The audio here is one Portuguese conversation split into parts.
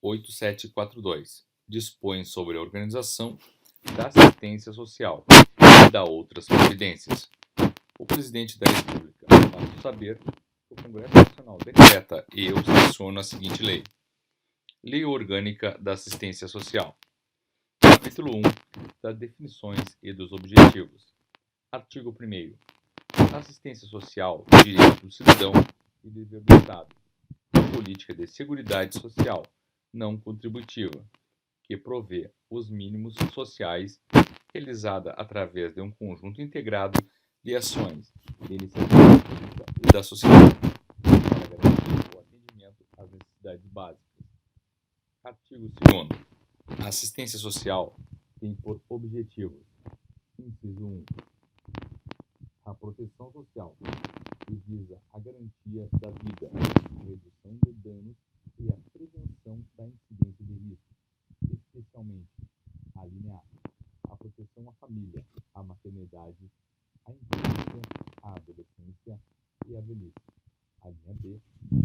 8742 dispõe sobre a organização da assistência social e da outras providências. O Presidente da República faz saber que o Congresso Nacional decreta e eu sanciono a seguinte lei. Lei Orgânica da Assistência Social. Capítulo 1 das definições e dos objetivos. Artigo 1º. Assistência social, direito do cidadão e dever do Estado. Política de seguridade social não contributiva, que provê os mínimos sociais, realizada através de um conjunto integrado de ações de iniciativa pública e da sociedade, para garantir o atendimento às necessidades básicas. Artigo 2º. A assistência social tem por objetivos: inciso 1. A proteção social, que visa a garantia da vida, a redução de danos e a prevenção da incidência de risco, especialmente a linha A, a proteção à família, à maternidade, à infância, à adolescência e à velhice. A linha B,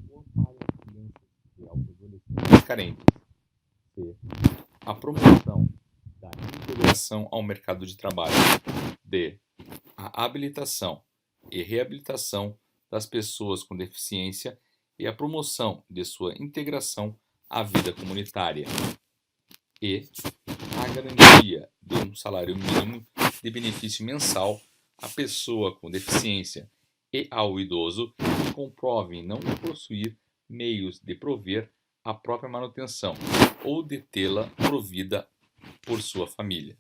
o amparo às crianças e aos adolescentes carentes. C, a promoção da integração ao mercado de trabalho. D, a habilitação e reabilitação das pessoas com deficiência e a promoção de sua integração à vida comunitária. E a garantia de um salário mínimo de benefício mensal à pessoa com deficiência e ao idoso que comprovem não possuir meios de prover a própria manutenção ou de tê-la provida por sua família.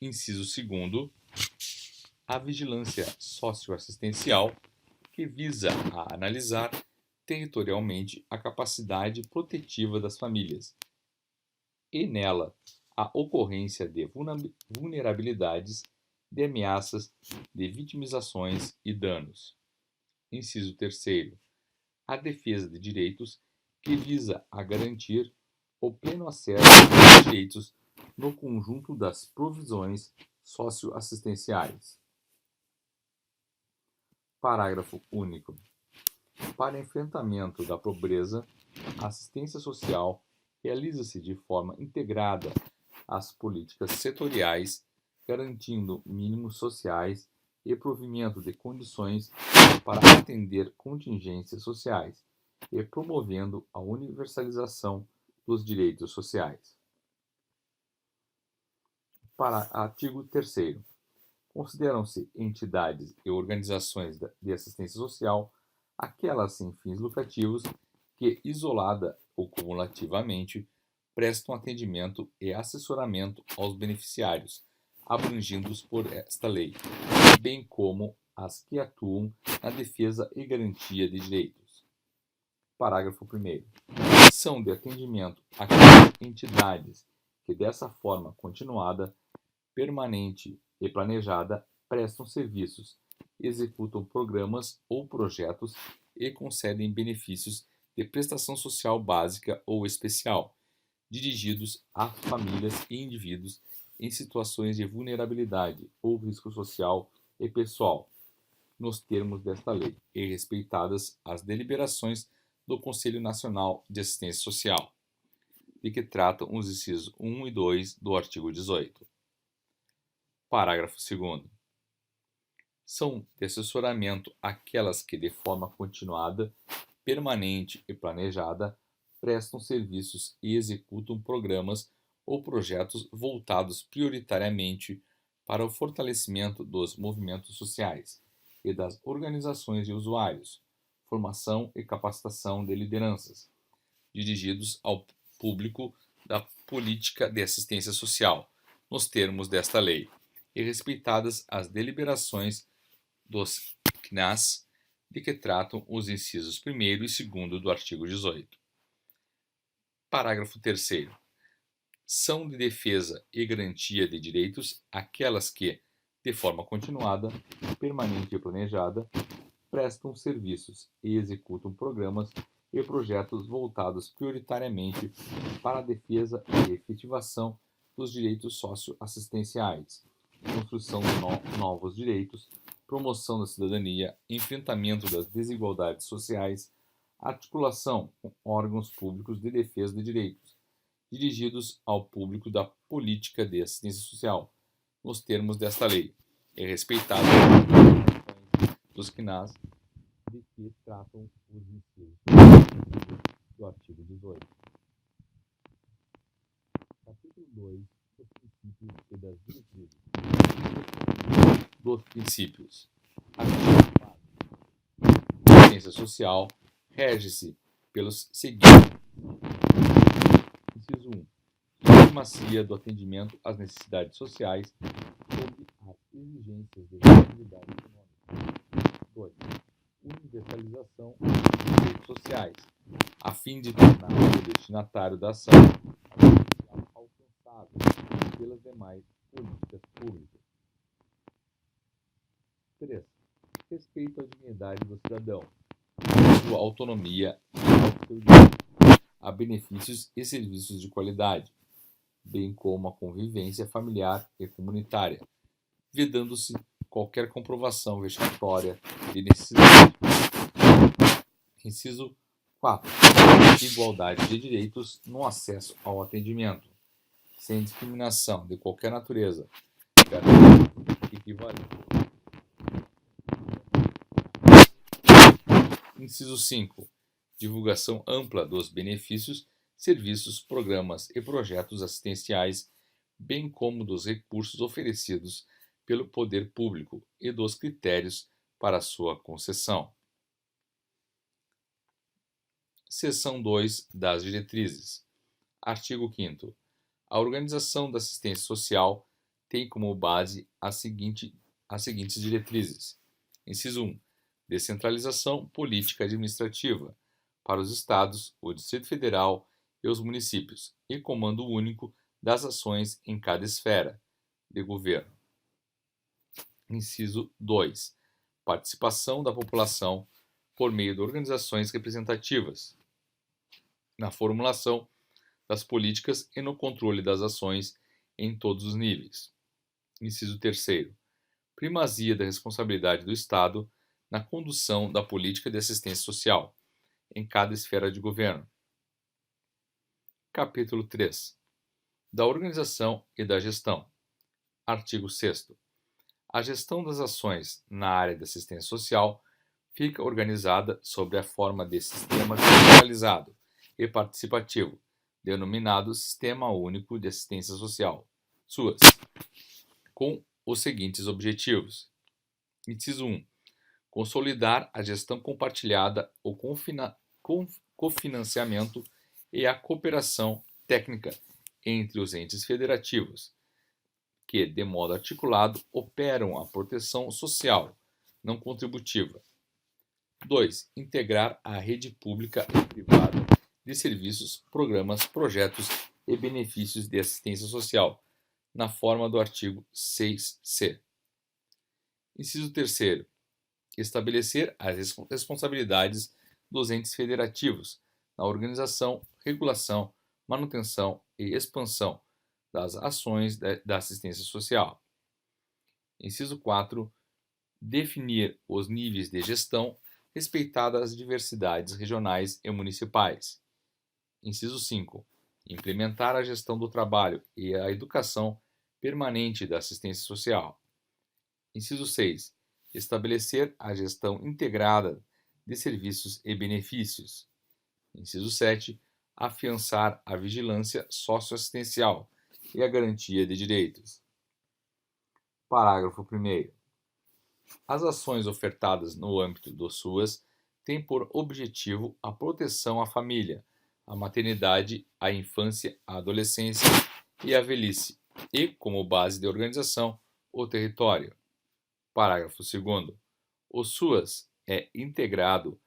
Inciso 2º. A vigilância socioassistencial, que visa a analisar territorialmente a capacidade protetiva das famílias e nela a ocorrência de vulnerabilidades, de ameaças, de vitimizações e danos. Inciso 3º. A defesa de direitos, que visa a garantir o pleno acesso aos direitos no conjunto das provisões socioassistenciais. Parágrafo único. Para enfrentamento da pobreza, a assistência social realiza-se de forma integrada às políticas setoriais, garantindo mínimos sociais e provimento de condições para atender contingências sociais e promovendo a universalização dos direitos sociais. Artigo 3º. Consideram-se entidades e organizações de assistência social aquelas sem fins lucrativos que, isolada ou cumulativamente, prestam atendimento e assessoramento aos beneficiários, abrangidos por esta lei, bem como as que atuam na defesa e garantia de direitos. Parágrafo 1º. São de atendimento aquelas entidades que, dessa forma continuada, permanente e planejada, prestam serviços, executam programas ou projetos e concedem benefícios de prestação social básica ou especial, dirigidos a famílias e indivíduos em situações de vulnerabilidade ou risco social e pessoal, nos termos desta lei, e respeitadas as deliberações do Conselho Nacional de Assistência Social, de que tratam os incisos 1 e 2 do artigo 18. Parágrafo 2º. São de assessoramento aquelas que, de forma continuada, permanente e planejada, prestam serviços e executam programas ou projetos voltados prioritariamente para o fortalecimento dos movimentos sociais e das organizações de usuários, formação e capacitação de lideranças, dirigidos ao público da política de assistência social, nos termos desta lei, e respeitadas as deliberações dos CNAS, de que tratam os incisos 1º e 2º do artigo 18. Parágrafo 3º. São de defesa e garantia de direitos aquelas que, de forma continuada, permanente e planejada, prestam serviços e executam programas e projetos voltados prioritariamente para a defesa e efetivação dos direitos socioassistenciais, construção de novos direitos, promoção da cidadania, enfrentamento das desigualdades sociais, Articulação com órgãos públicos de defesa de direitos, dirigidos ao público da política de assistência social, nos termos desta lei, é respeitado dos CNAS de que tratam os incisos do artigo 18. Capítulo 2 dos princípios e das diretrizes. Dos princípios. Artigo 4. A assistência social rege-se pelos seguintes. Inciso 1. Primacia do atendimento às necessidades sociais sobre as exigências de viabilidade econômica. 2. Universalização dos direitos sociais, a fim de tornar o destinatário da ação alcançável pelas demais políticas públicas. 3. Respeito à dignidade do cidadão, à sua autonomia e ao seu direito a benefícios e serviços de qualidade, bem como a convivência familiar e comunitária, vedando-se qualquer comprovação vexatória de necessidade. Inciso 4. Igualdade de direitos no acesso ao atendimento, sem discriminação de qualquer natureza, equivalente. Inciso 5. Divulgação ampla dos benefícios, serviços, programas e projetos assistenciais, bem como dos recursos oferecidos pelo poder público e dos critérios para sua concessão. Seção 2 das diretrizes. Artigo 5º. A organização da assistência social tem como base as seguintes diretrizes. Inciso 1. Descentralização política administrativa para os estados, o Distrito Federal e os municípios, e comando único das ações em cada esfera de governo. Inciso 2. Participação da população por meio de organizações representativas na formulação das políticas e no controle das ações em todos os níveis. Inciso 3. Primazia da responsabilidade do Estado na condução da política de assistência social em cada esfera de governo. Capítulo 3. Da organização e da gestão. Artigo 6º. A gestão das ações na área de assistência social fica organizada sob a forma de sistema centralizado e participativo, denominado Sistema Único de Assistência Social, SUAS, com os seguintes objetivos. Inciso 1. Consolidar a gestão compartilhada, o cofinanciamento e a cooperação técnica entre os entes federativos, que, de modo articulado, operam a proteção social não contributiva. 2. Integrar a rede pública e privada de serviços, programas, projetos e benefícios de assistência social, na forma do artigo 6c. Inciso 3. Estabelecer as responsabilidades dos entes federativos na organização, regulação, manutenção e expansão das ações da assistência social. Inciso 4. Definir os níveis de gestão, respeitadas as diversidades regionais e municipais. Inciso 5. Implementar a gestão do trabalho e a educação permanente da assistência social. Inciso 6. Estabelecer a gestão integrada de serviços e benefícios. Inciso 7. Afiançar a vigilância socioassistencial e a garantia de direitos. Parágrafo 1º. As ações ofertadas no âmbito do SUAS têm por objetivo a proteção à família, à maternidade, à infância, à adolescência e à velhice, e, como base de organização, o território. Parágrafo 2º. O SUAS é integrado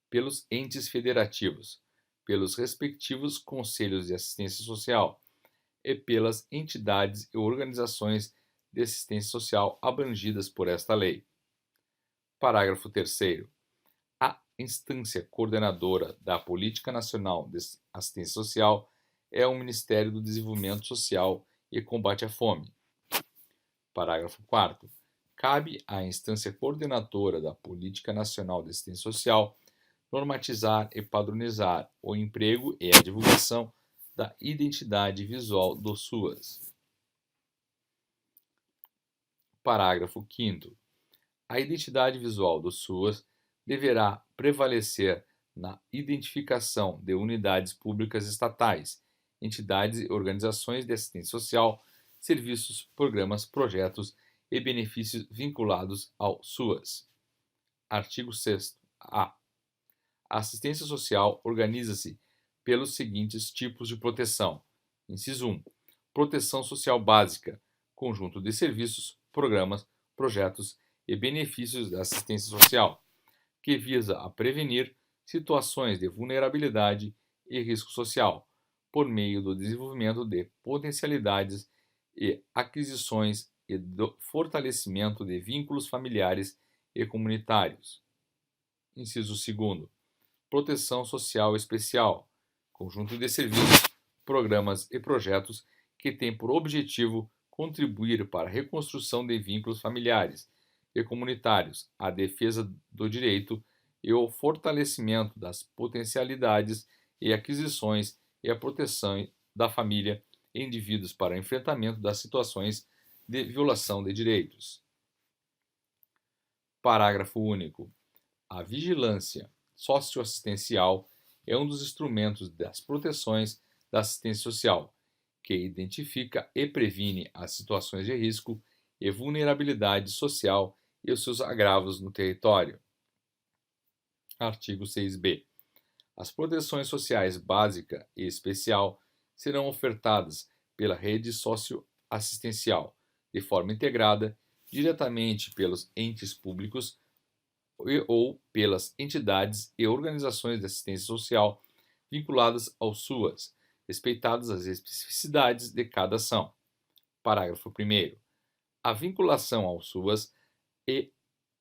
pelos entes federativos, pelos respectivos conselhos de assistência social e pelas entidades e organizações de assistência social abrangidas por esta lei. Parágrafo 3º. A instância coordenadora da Política Nacional de Assistência Social é o Ministério do Desenvolvimento Social e Combate à Fome. Parágrafo 4º. Cabe à instância coordenadora da Política Nacional de Assistência Social normatizar e padronizar o emprego e a divulgação da identidade visual do SUAS. Parágrafo 5º. A identidade visual do SUAS deverá prevalecer na identificação de unidades públicas estatais, entidades e organizações de assistência social, serviços, programas, projetos e benefícios vinculados ao SUAS. Artigo 6º-A. A assistência social organiza-se pelos seguintes tipos de proteção. Inciso 1. Proteção social básica, conjunto de serviços, programas, projetos e benefícios da assistência social, que visa a prevenir situações de vulnerabilidade e risco social, por meio do desenvolvimento de potencialidades e aquisições e do fortalecimento de vínculos familiares e comunitários. Inciso 2º. Proteção social especial, conjunto de serviços, programas e projetos que têm por objetivo contribuir para a reconstrução de vínculos familiares e comunitários, a defesa do direito e o fortalecimento das potencialidades e aquisições e a proteção da família e indivíduos para o enfrentamento das situações de violação de direitos. Parágrafo único. A vigilância socioassistencial é um dos instrumentos das proteções da assistência social, que identifica e previne as situações de risco e vulnerabilidade social e os seus agravos no território. Artigo 6b. As proteções sociais básica e especial serão ofertadas pela rede socioassistencial, de forma integrada, diretamente pelos entes públicos ou pelas entidades e organizações de assistência social vinculadas ao SUAS, respeitadas as especificidades de cada ação. Parágrafo 1º. A vinculação ao SUAS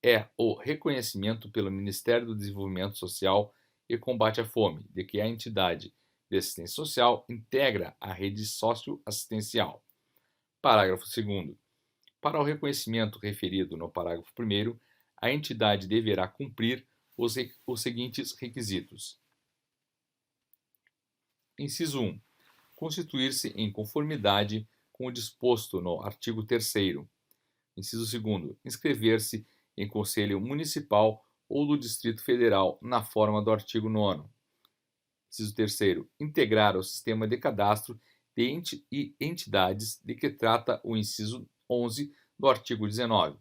é o reconhecimento pelo Ministério do Desenvolvimento Social e Combate à Fome de que a entidade de assistência social integra a rede socioassistencial. Parágrafo 2º. Para o reconhecimento referido no parágrafo 1º, a entidade deverá cumprir os seguintes requisitos. Inciso 1. Constituir-se em conformidade com o disposto no artigo 3º. Inciso 2. Inscrever-se em Conselho Municipal ou do Distrito Federal na forma do artigo 9º. Inciso 3. Integrar o sistema de cadastro de entidades de que trata o inciso 11 do artigo 19.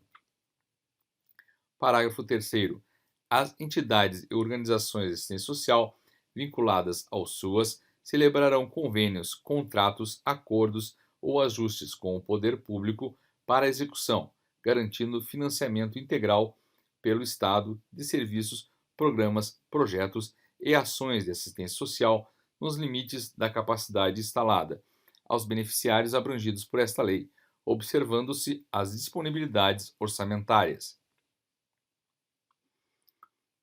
Parágrafo 3º. As entidades e organizações de assistência social vinculadas ao SUAS celebrarão convênios, contratos, acordos ou ajustes com o poder público para a execução, garantindo financiamento integral pelo Estado de serviços, programas, projetos e ações de assistência social nos limites da capacidade instalada aos beneficiários abrangidos por esta lei, observando-se as disponibilidades orçamentárias.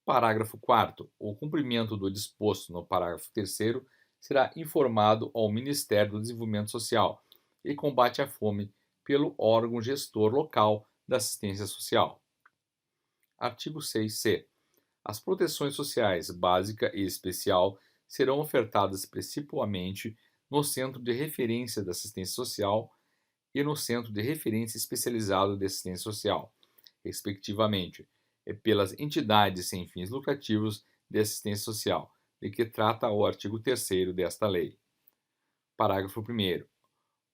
Parágrafo 4º. O cumprimento do disposto no parágrafo 3º será informado ao Ministério do Desenvolvimento Social e Combate à Fome pelo órgão gestor local da assistência social. Artigo 6c. As proteções sociais básica e especial serão ofertadas principalmente no Centro de Referência da Assistência Social e no Centro de Referência Especializado de Assistência Social, respectivamente, pelas entidades sem fins lucrativos de assistência social, de que trata o artigo 3º desta lei. Parágrafo 1º.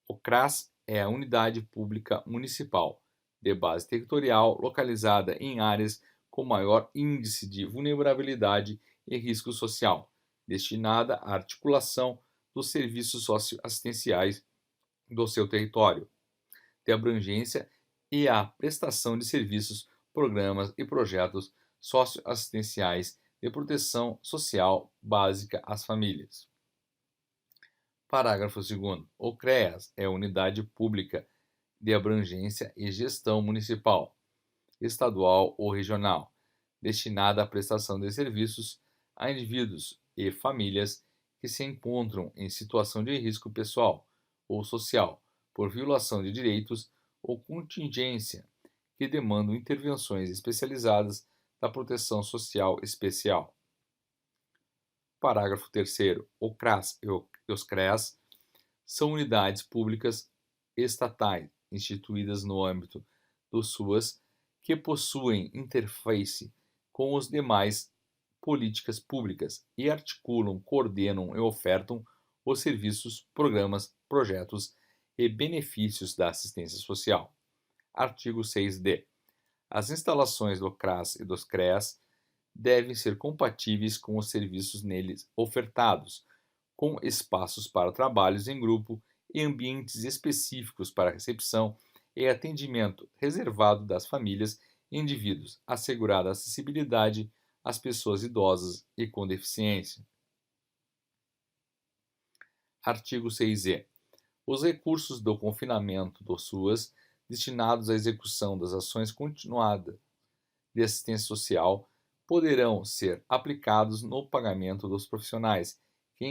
O CRAS é a unidade pública municipal, de base territorial, localizada em áreas com maior índice de vulnerabilidade e risco social, destinada à articulação dos serviços socioassistenciais do seu território, de abrangência e à prestação de serviços, programas e projetos socioassistenciais de proteção social básica às famílias. Parágrafo 2º. O CREAS é a unidade pública de abrangência e gestão municipal, estadual ou regional, destinada à prestação de serviços a indivíduos e famílias que se encontram em situação de risco pessoal ou social, por violação de direitos ou contingência, que demandam intervenções especializadas da proteção social especial. Parágrafo 3º. O CRAS e os CREAS são unidades públicas estatais instituídas no âmbito do SUAS que possuem interface com os demais políticas públicas e articulam, coordenam e ofertam os serviços, programas, projetos e benefícios da assistência social. Artigo 6d. As instalações do CRAS e dos CREAS devem ser compatíveis com os serviços neles ofertados, com espaços para trabalhos em grupo e ambientes específicos para recepção e atendimento reservado das famílias e indivíduos, assegurada a acessibilidade às pessoas idosas e com deficiência. Artigo 6e. Os recursos do confinamento do SUAS destinados à execução das ações continuadas de assistência social poderão ser aplicados no pagamento dos profissionais que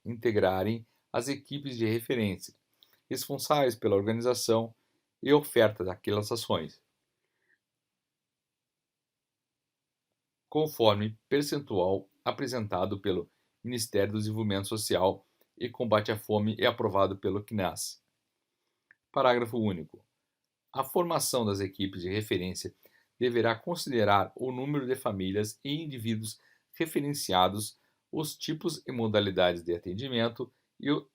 integrarem as equipes de referência, responsáveis pela organização e oferta daquelas ações, conforme percentual apresentado pelo Ministério do Desenvolvimento Social e Combate à Fome e aprovado pelo CNAS. Parágrafo único. A formação das equipes de referência deverá considerar o número de famílias e indivíduos referenciados, os tipos e modalidades de atendimento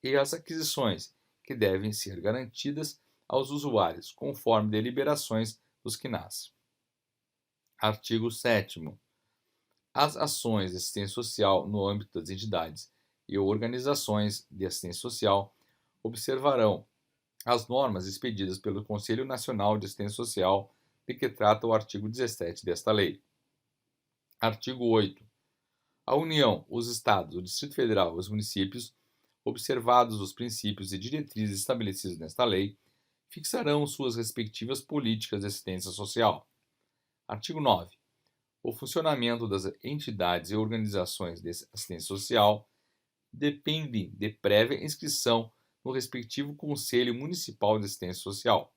e as aquisições que devem ser garantidas aos usuários, conforme deliberações dos CNAS. Artigo 7º. As ações de assistência social no âmbito das entidades e organizações de assistência social observarão as normas expedidas pelo Conselho Nacional de Assistência Social de que trata o artigo 17 desta lei. Artigo 8. A União, os Estados, o Distrito Federal e os municípios, observados os princípios e diretrizes estabelecidos nesta lei, fixarão suas respectivas políticas de assistência social. Artigo 9. O funcionamento das entidades e organizações de assistência social depende de prévia inscrição no respectivo Conselho Municipal de Assistência Social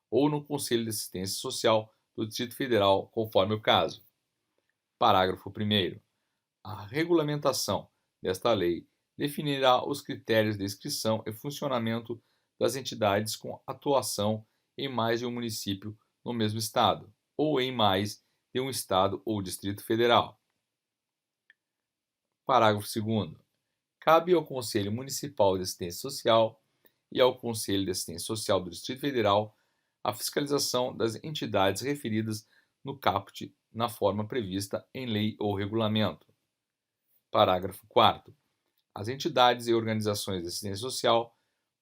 ou no Conselho de Assistência Social do Distrito Federal, conforme o caso. Parágrafo 1º. A regulamentação desta lei definirá os critérios de inscrição e funcionamento das entidades com atuação em mais de um município no mesmo Estado, ou em mais de um Estado ou Distrito Federal. Parágrafo 2º. Cabe ao Conselho Municipal de Assistência Social e ao Conselho de Assistência Social do Distrito Federal a fiscalização das entidades referidas no caput na forma prevista em lei ou regulamento. Parágrafo 4º. As entidades e organizações de assistência social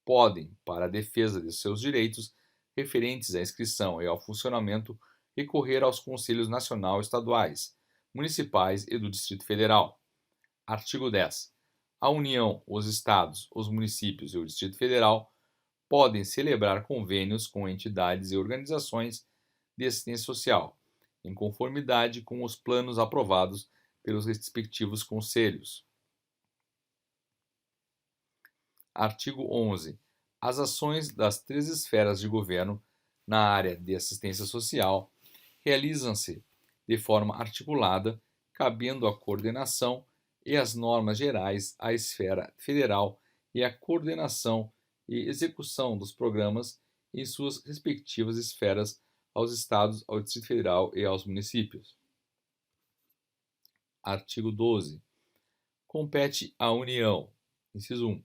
podem, para a defesa de seus direitos referentes à inscrição e ao funcionamento, recorrer aos Conselhos Nacional e Estaduais, Municipais e do Distrito Federal. Artigo 10. A União, os Estados, os municípios e o Distrito Federal podem celebrar convênios com entidades e organizações de assistência social, em conformidade com os planos aprovados pelos respectivos conselhos. Artigo 11. As ações das 3 esferas de governo na área de assistência social realizam-se de forma articulada, cabendo a coordenação e as normas gerais à esfera federal e a coordenação e execução dos programas em suas respectivas esferas aos estados, ao Distrito Federal e aos municípios. Artigo 12. Compete à União, inciso 1,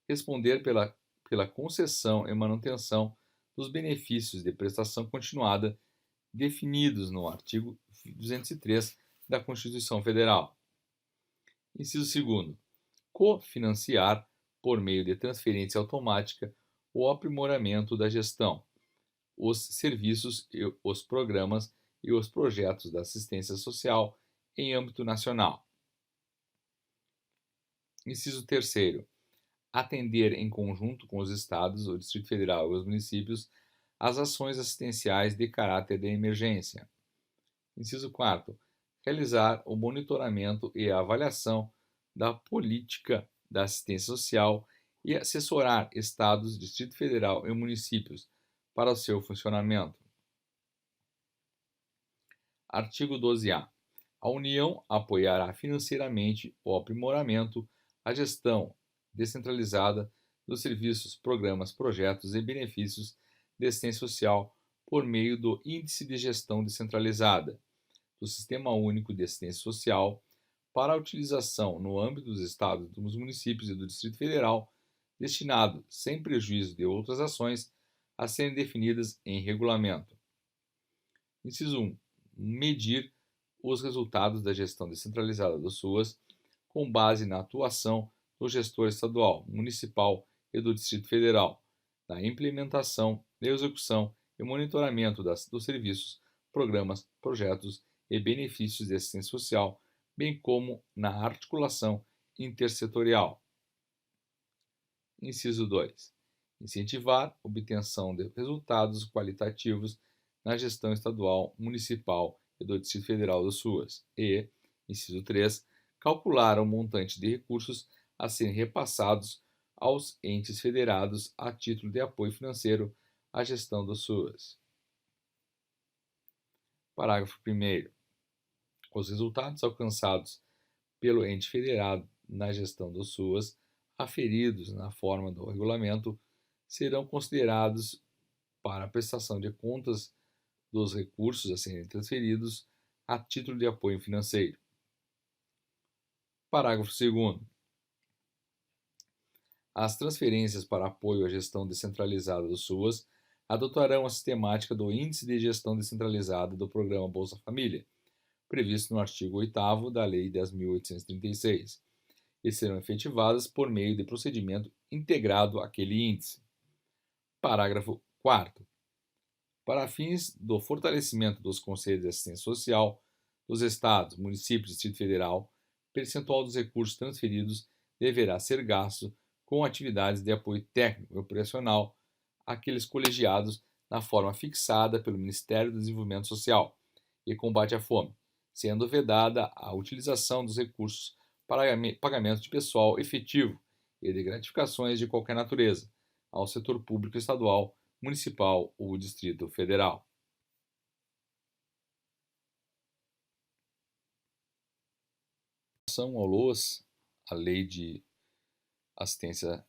responder pela concessão e manutenção dos benefícios de prestação continuada definidos no artigo 203 da Constituição Federal. Inciso 2º. Cofinanciar, por meio de transferência automática, o aprimoramento da gestão, os serviços, os programas e os projetos da assistência social em âmbito nacional. Inciso 3º. Atender em conjunto com os Estados, o Distrito Federal e os municípios as ações assistenciais de caráter de emergência. Inciso 4º. Realizar o monitoramento e a avaliação da política da assistência social e assessorar Estados, Distrito Federal e municípios para o seu funcionamento. Artigo 12A. A União apoiará financeiramente o aprimoramento, a gestão descentralizada dos serviços, programas, projetos e benefícios de assistência social por meio do Índice de Gestão Descentralizada do Sistema Único de Assistência Social para a utilização no âmbito dos estados, dos municípios e do Distrito Federal, destinado, sem prejuízo de outras ações, a serem definidas em regulamento. Inciso 1. Medir os resultados da gestão descentralizada do SUAS com base na atuação do gestor estadual, municipal e do Distrito Federal, na implementação, execução e monitoramento dos serviços, programas, projetos e benefícios de assistência social, bem como na articulação intersetorial. Inciso 2. Incentivar a obtenção de resultados qualitativos na gestão estadual, municipal e do Distrito Federal do SUAS. E, inciso 3, calcular o montante de recursos a serem repassados aos entes federados a título de apoio financeiro à gestão do SUAS. Parágrafo 1º. Os resultados alcançados pelo ente federado na gestão do SUAS, aferidos na forma do regulamento, serão considerados para a prestação de contas dos recursos a serem transferidos a título de apoio financeiro. Parágrafo 2º. As transferências para apoio à gestão descentralizada do SUAS adotarão a sistemática do Índice de Gestão Descentralizada do Programa Bolsa Família, previsto no artigo 8º da Lei 10.836, e serão efetivadas por meio de procedimento integrado àquele índice. Parágrafo 4º. Para fins do fortalecimento dos Conselhos de Assistência Social dos Estados, Municípios e Distrito Federal, percentual dos recursos transferidos deverá ser gasto com atividades de apoio técnico e operacional àqueles colegiados na forma fixada pelo Ministério do Desenvolvimento Social e Combate à Fome, sendo vedada a utilização dos recursos para pagamento de pessoal efetivo e de gratificações de qualquer natureza ao setor público estadual, municipal ou Distrito Federal. Ao LOAS, a Lei de Assistência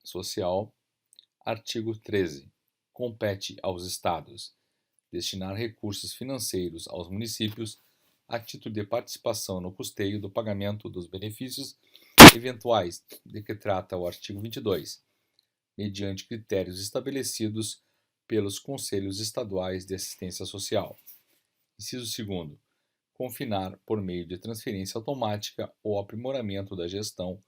Social, artigo 13. Compete aos Estados destinar recursos financeiros aos municípios a título de participação no custeio do pagamento dos benefícios eventuais de que trata o artigo 22, mediante critérios estabelecidos pelos Conselhos Estaduais de Assistência Social. Inciso 2º. Confinar, por meio de transferência automática, o aprimoramento da gestão,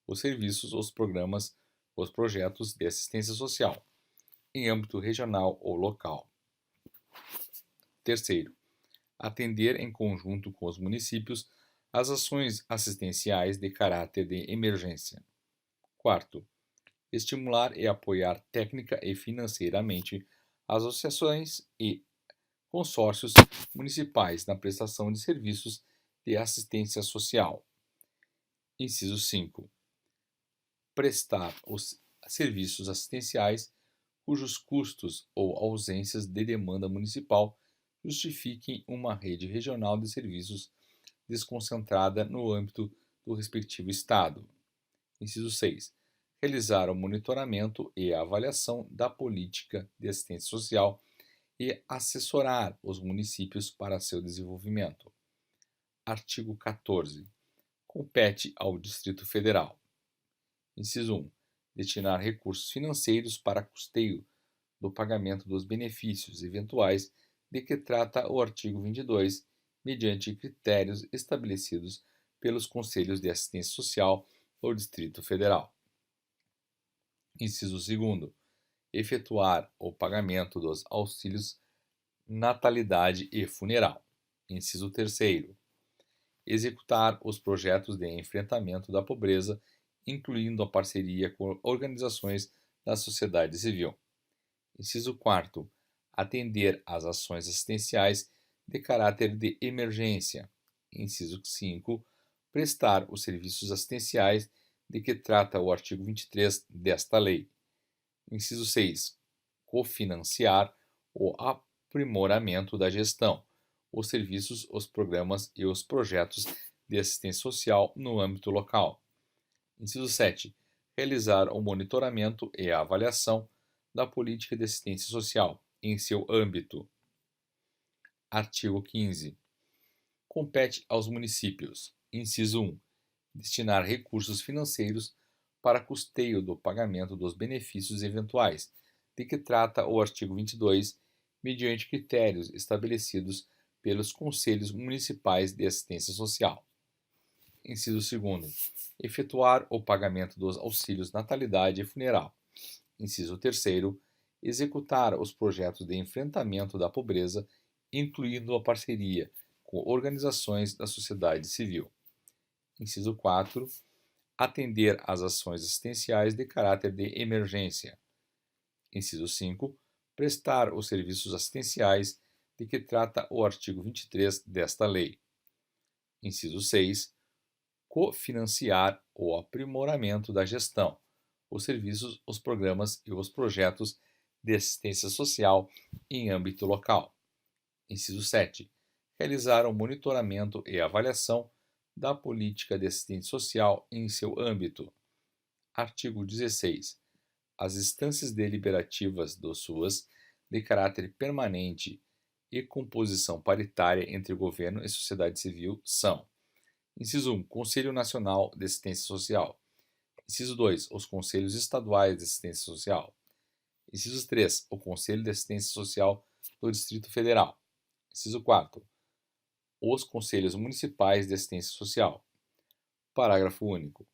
os serviços, os programas, os projetos de assistência social, em âmbito regional ou local. Terceiro, atender em conjunto com os municípios as ações assistenciais de caráter de emergência. Quarto, estimular e apoiar técnica e financeiramente as associações e consórcios municipais na prestação de serviços de assistência social. Inciso 5. Prestar os serviços assistenciais cujos custos ou ausências de demanda municipal justifiquem uma rede regional de serviços desconcentrada no âmbito do respectivo Estado. Inciso 6. Realizar o monitoramento e a avaliação da política de assistência social e assessorar os municípios para seu desenvolvimento. Artigo 14. Compete ao Distrito Federal. Inciso 1. Destinar recursos financeiros para custeio do pagamento dos benefícios eventuais de que trata o artigo 22, mediante critérios estabelecidos pelos Conselhos de Assistência Social do Distrito Federal. Inciso 2º. Efetuar o pagamento dos auxílios natalidade e funeral. Inciso 3º. Executar os projetos de enfrentamento da pobreza, incluindo a parceria com organizações da sociedade civil. Inciso 4º. Atender às ações assistenciais de caráter de emergência. Inciso 5. Prestar os serviços assistenciais de que trata o artigo 23 desta lei. Inciso 6. Cofinanciar o aprimoramento da gestão, os serviços, os programas e os projetos de assistência social no âmbito local. Inciso 7. Realizar o monitoramento e a avaliação da política de assistência social em seu âmbito. Artigo 15. Compete aos municípios. Inciso 1. Destinar recursos financeiros para custeio do pagamento dos benefícios eventuais, de que trata o artigo 22, mediante critérios estabelecidos pelos Conselhos Municipais de Assistência Social. Inciso 2. Efetuar o pagamento dos auxílios natalidade e funeral. Inciso 3. Executar os projetos de enfrentamento da pobreza, incluindo a parceria com organizações da sociedade civil. Inciso 4. Atender às ações assistenciais de caráter de emergência. Inciso 5. Prestar os serviços assistenciais de que trata o artigo 23 desta lei. Inciso 6. Cofinanciar o aprimoramento da gestão, os serviços, os programas e os projetos de assistência social em âmbito local. Inciso 7. Realizar o monitoramento e avaliação da política de assistência social em seu âmbito. Artigo 16. As instâncias deliberativas do SUAS, de caráter permanente e composição paritária entre governo e sociedade civil, são: Inciso 1. Conselho Nacional de Assistência Social. Inciso 2. Os Conselhos Estaduais de Assistência Social. Inciso 3. O Conselho de Assistência Social do Distrito Federal. Inciso 4. Os Conselhos Municipais de Assistência Social. Parágrafo único.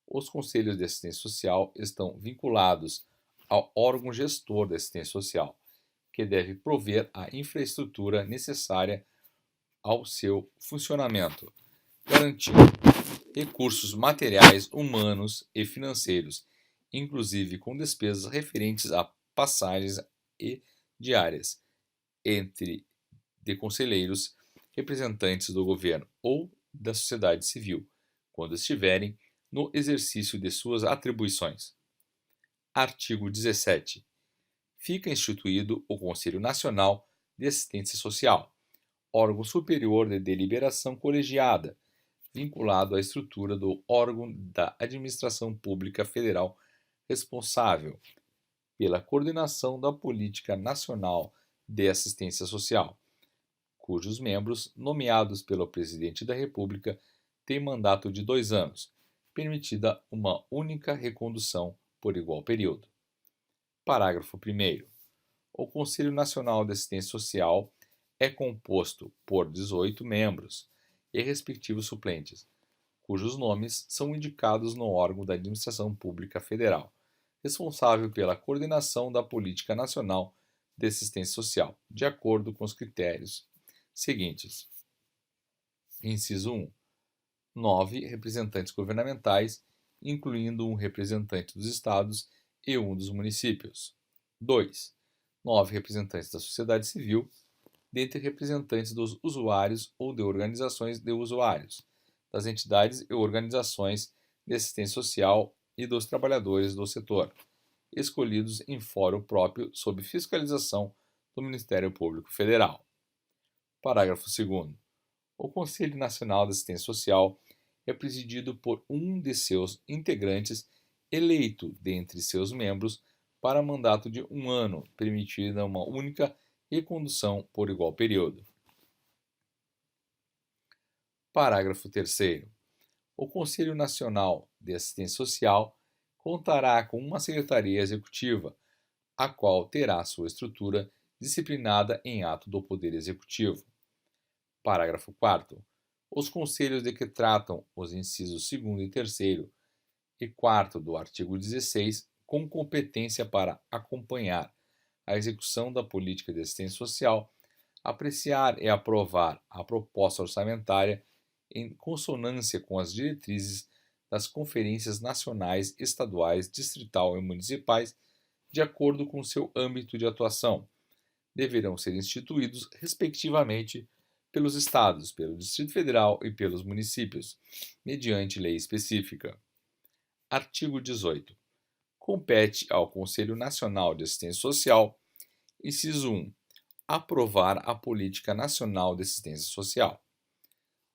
Os Conselhos de Assistência Social estão vinculados ao órgão gestor da assistência social, que deve prover a infraestrutura necessária ao seu funcionamento, garantindo recursos materiais, humanos e financeiros, inclusive com despesas referentes a passagens e diárias, entre de conselheiros, representantes do governo ou da sociedade civil, quando estiverem no exercício de suas atribuições. Artigo 17. Fica instituído o Conselho Nacional de Assistência Social, órgão superior de deliberação colegiada, vinculado à estrutura do órgão da administração pública federal responsável pela coordenação da política nacional de assistência social, cujos membros, nomeados pelo Presidente da República, têm mandato de 2 anos, permitida uma única recondução por igual período. Parágrafo 1º. O Conselho Nacional de Assistência Social é composto por 18 membros e respectivos suplentes, cujos nomes são indicados no órgão da Administração Pública Federal, responsável pela coordenação da política nacional de assistência social, de acordo com os critérios seguintes. Inciso 1. 9 representantes governamentais, incluindo um representante dos estados e um dos municípios. 2. 9 representantes da sociedade civil, dentre representantes dos usuários ou de organizações de usuários, das entidades e organizações de assistência social e dos trabalhadores do setor, escolhidos em fórum próprio sob fiscalização do Ministério Público Federal. Parágrafo 2º. O Conselho Nacional de Assistência Social é presidido por um de seus integrantes eleito dentre seus membros para mandato de 1 ano, permitida uma única recondução por igual período. Parágrafo 3º. O Conselho Nacional de Assistência Social contará com uma secretaria executiva, a qual terá sua estrutura disciplinada em ato do Poder Executivo. Parágrafo 4º. Os conselhos de que tratam os incisos 2º e 3º e 4º do artigo 16, com competência para acompanhar a execução da política de assistência social, apreciar e aprovar a proposta orçamentária em consonância com as diretrizes das conferências nacionais, estaduais, distrital e municipais, de acordo com seu âmbito de atuação, deverão ser instituídos, respectivamente, pelos estados, pelo Distrito Federal e pelos municípios, mediante lei específica. Artigo 18. Compete ao Conselho Nacional de Assistência Social, inciso 1, aprovar a Política Nacional de Assistência Social.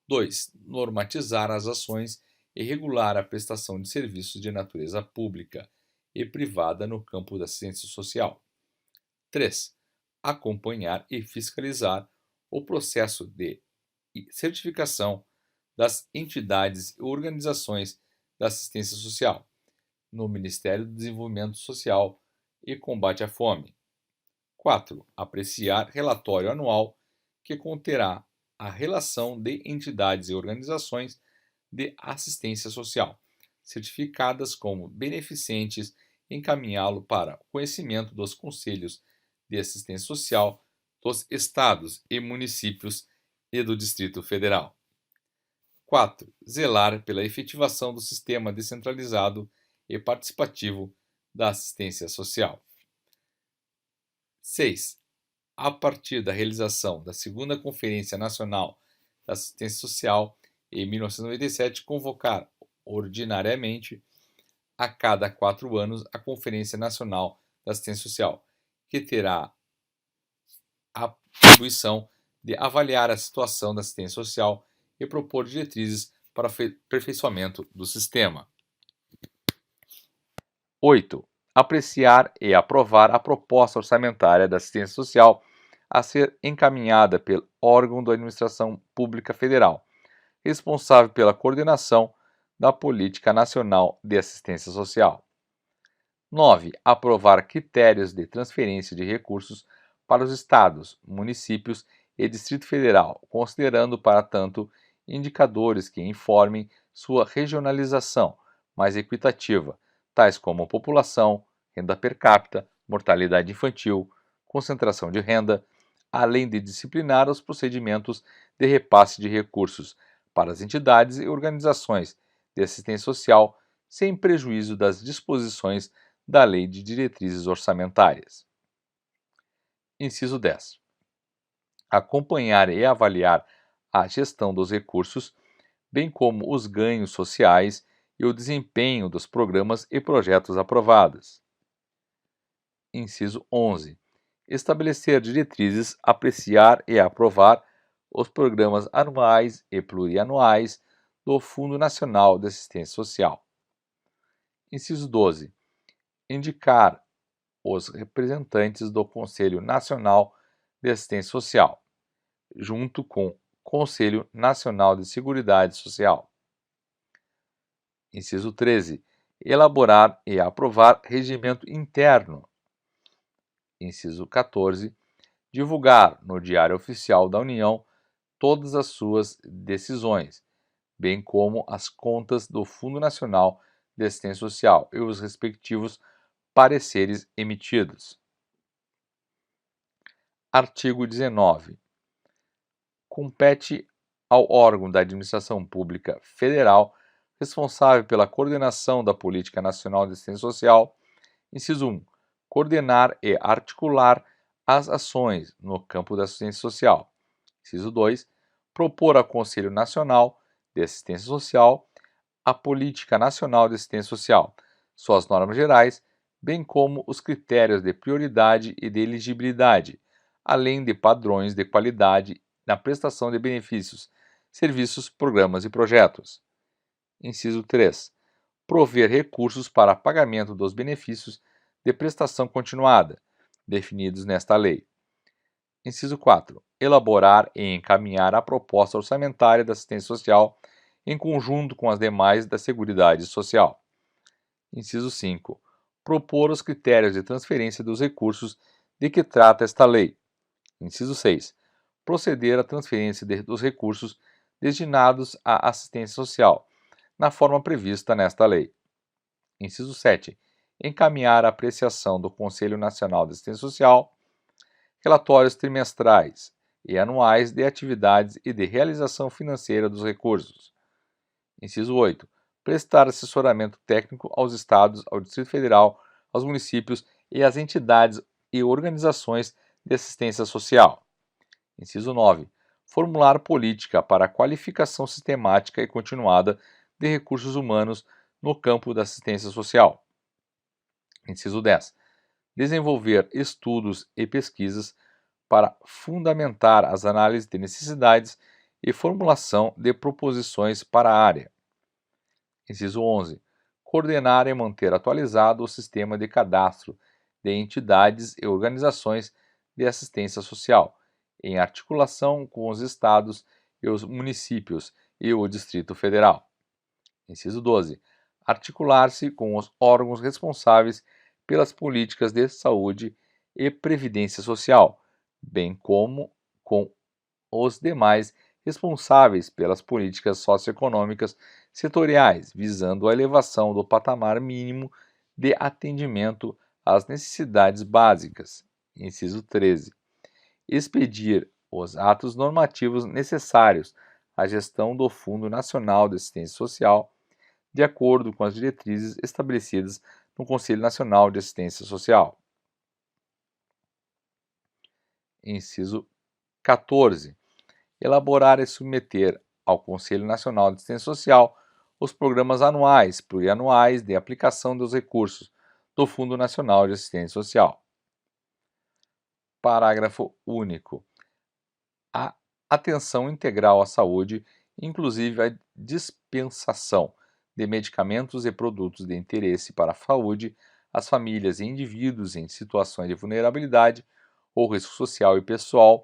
2. Normatizar as ações e regular a prestação de serviços de natureza pública e privada no campo da assistência social. 3. Acompanhar e fiscalizar o processo de certificação das entidades e organizações da assistência social no Ministério do Desenvolvimento Social e Combate à Fome. 4. Apreciar relatório anual que conterá a relação de entidades e organizações de assistência social, certificadas como beneficentes, encaminhá-lo para conhecimento dos conselhos de assistência social dos estados e municípios e do Distrito Federal. 4. Zelar pela efetivação do sistema descentralizado e participativo da assistência social. 6. A partir da realização da segunda Conferência Nacional da Assistência Social, em 1997, convocar ordinariamente a cada 4 anos a Conferência Nacional da Assistência Social, que terá a atribuição de avaliar a situação da assistência social e propor diretrizes para o aperfeiçoamento do sistema. 8. Apreciar e aprovar a proposta orçamentária da assistência social a ser encaminhada pelo órgão da Administração Pública Federal, responsável pela coordenação da Política Nacional de Assistência Social. 9. Aprovar critérios de transferência de recursos para os estados, municípios e Distrito Federal, considerando, para tanto, indicadores que informem sua regionalização mais equitativa, tais como população, renda per capita, mortalidade infantil, concentração de renda, além de disciplinar os procedimentos de repasse de recursos para as entidades e organizações de assistência social, sem prejuízo das disposições da Lei de Diretrizes Orçamentárias. Inciso 10. Acompanhar e avaliar a gestão dos recursos, bem como os ganhos sociais e o desempenho dos programas e projetos aprovados. Inciso 11. Estabelecer diretrizes, apreciar e aprovar os programas anuais e plurianuais do Fundo Nacional de Assistência Social. Inciso 12. Indicar os representantes do Conselho Nacional de Assistência Social, junto com o Conselho Nacional de Seguridade Social. Inciso 13. Elaborar e aprovar regimento interno. Inciso 14. Divulgar no Diário Oficial da União todas as suas decisões, bem como as contas do Fundo Nacional de Assistência Social e os respectivos pareceres emitidos. Artigo 19. Compete ao órgão da Administração Pública Federal responsável pela coordenação da Política Nacional de Assistência Social, inciso 1, coordenar e articular as ações no campo da assistência social. Inciso 2, propor ao Conselho Nacional de Assistência Social a Política Nacional de Assistência Social, suas normas gerais, bem como os critérios de prioridade e de elegibilidade, além de padrões de qualidade na prestação de benefícios, serviços, programas e projetos. Inciso 3. Prover recursos para pagamento dos benefícios de prestação continuada, definidos nesta lei. Inciso 4. Elaborar e encaminhar a proposta orçamentária da assistência social em conjunto com as demais da Seguridade Social. Inciso 5. Propor os critérios de transferência dos recursos de que trata esta lei. Inciso 6. Proceder à transferência dos recursos destinados à assistência social, na forma prevista nesta lei. Inciso 7. Encaminhar a apreciação do Conselho Nacional de Assistência Social relatórios trimestrais e anuais de atividades e de realização financeira dos recursos. Inciso 8. Prestar assessoramento técnico aos estados, ao Distrito Federal, aos municípios e às entidades e organizações de assistência social. Inciso 9. Formular política para a qualificação sistemática e continuada de recursos humanos no campo da assistência social. Inciso 10. Desenvolver estudos e pesquisas para fundamentar as análises de necessidades e formulação de proposições para a área. Inciso 11. Coordenar e manter atualizado o sistema de cadastro de entidades e organizações de assistência social, em articulação com os estados e os municípios e o Distrito Federal. Inciso 12. Articular-se com os órgãos responsáveis pelas políticas de saúde e previdência social, bem como com os demais responsáveis pelas políticas socioeconômicas setoriais, visando a elevação do patamar mínimo de atendimento às necessidades básicas. Inciso 13. Expedir os atos normativos necessários à gestão do Fundo Nacional de Assistência Social, de acordo com as diretrizes estabelecidas no Conselho Nacional de Assistência Social. Inciso 14. Elaborar e submeter ao Conselho Nacional de Assistência Social os programas anuais, plurianuais de aplicação dos recursos do Fundo Nacional de Assistência Social. Parágrafo único. A atenção integral à saúde, inclusive a dispensação de medicamentos e produtos de interesse para a saúde, às famílias e indivíduos em situações de vulnerabilidade ou risco social e pessoal,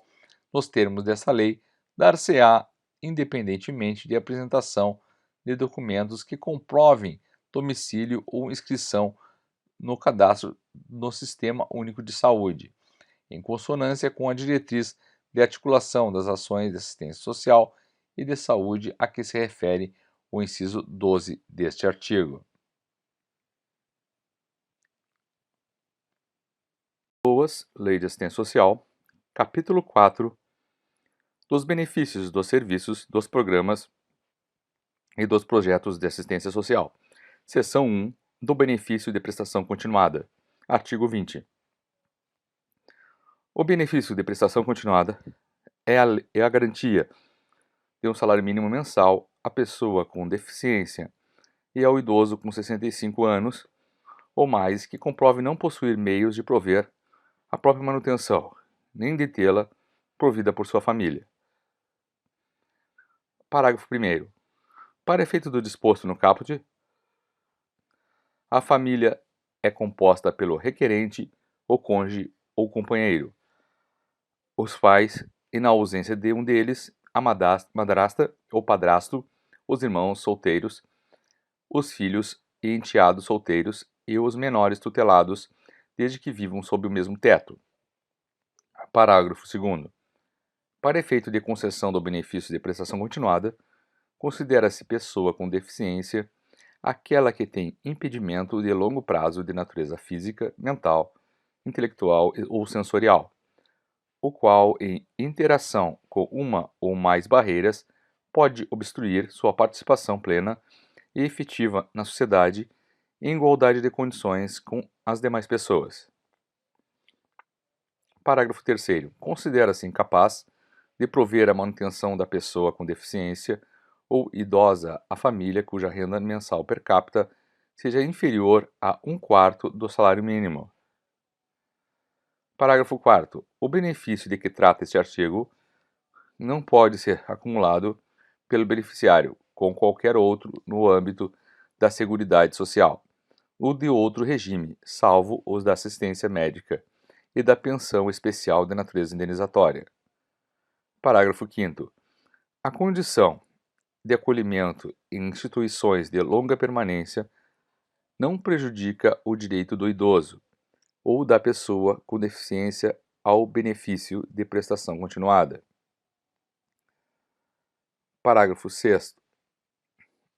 nos termos dessa lei, dar-se-á independentemente de apresentação de documentos que comprovem domicílio ou inscrição no cadastro no Sistema Único de Saúde, em consonância com a diretriz de articulação das ações de assistência social e de saúde a que se refere o inciso 12 deste artigo. Lei de Assistência Social, capítulo 4, dos benefícios dos serviços, dos programas e dos projetos de assistência social. Seção 1, do benefício de prestação continuada. Artigo 20. O benefício de prestação continuada é a garantia de um salário mínimo mensal à pessoa com deficiência e ao idoso com 65 anos ou mais que comprove não possuir meios de prover a própria manutenção, nem de tê-la provida por sua família. Parágrafo 1º. Para efeito do disposto no caput, a família é composta pelo requerente, o cônjuge ou companheiro, os pais e, na ausência de um deles, a madrasta ou padrasto, os irmãos solteiros, os filhos e enteados solteiros e os menores tutelados, desde que vivam sob o mesmo teto. Parágrafo 2º. Para efeito de concessão do benefício de prestação continuada, considera-se pessoa com deficiência aquela que tem impedimento de longo prazo de natureza física, mental, intelectual ou sensorial, o qual, em interação com uma ou mais barreiras, pode obstruir sua participação plena e efetiva na sociedade em igualdade de condições com as demais pessoas. Parágrafo 3º. Considera-se incapaz de prover a manutenção da pessoa com deficiência ou idosa a família cuja renda mensal per capita seja inferior a 1/4 do salário mínimo. Parágrafo 4º. O benefício de que trata este artigo não pode ser acumulado pelo beneficiário com qualquer outro no âmbito da Seguridade Social ou de outro regime, salvo os da assistência médica e da pensão especial de natureza indenizatória. Parágrafo 5º. A condição de acolhimento em instituições de longa permanência não prejudica o direito do idoso ou da pessoa com deficiência ao benefício de prestação continuada. Parágrafo 6º.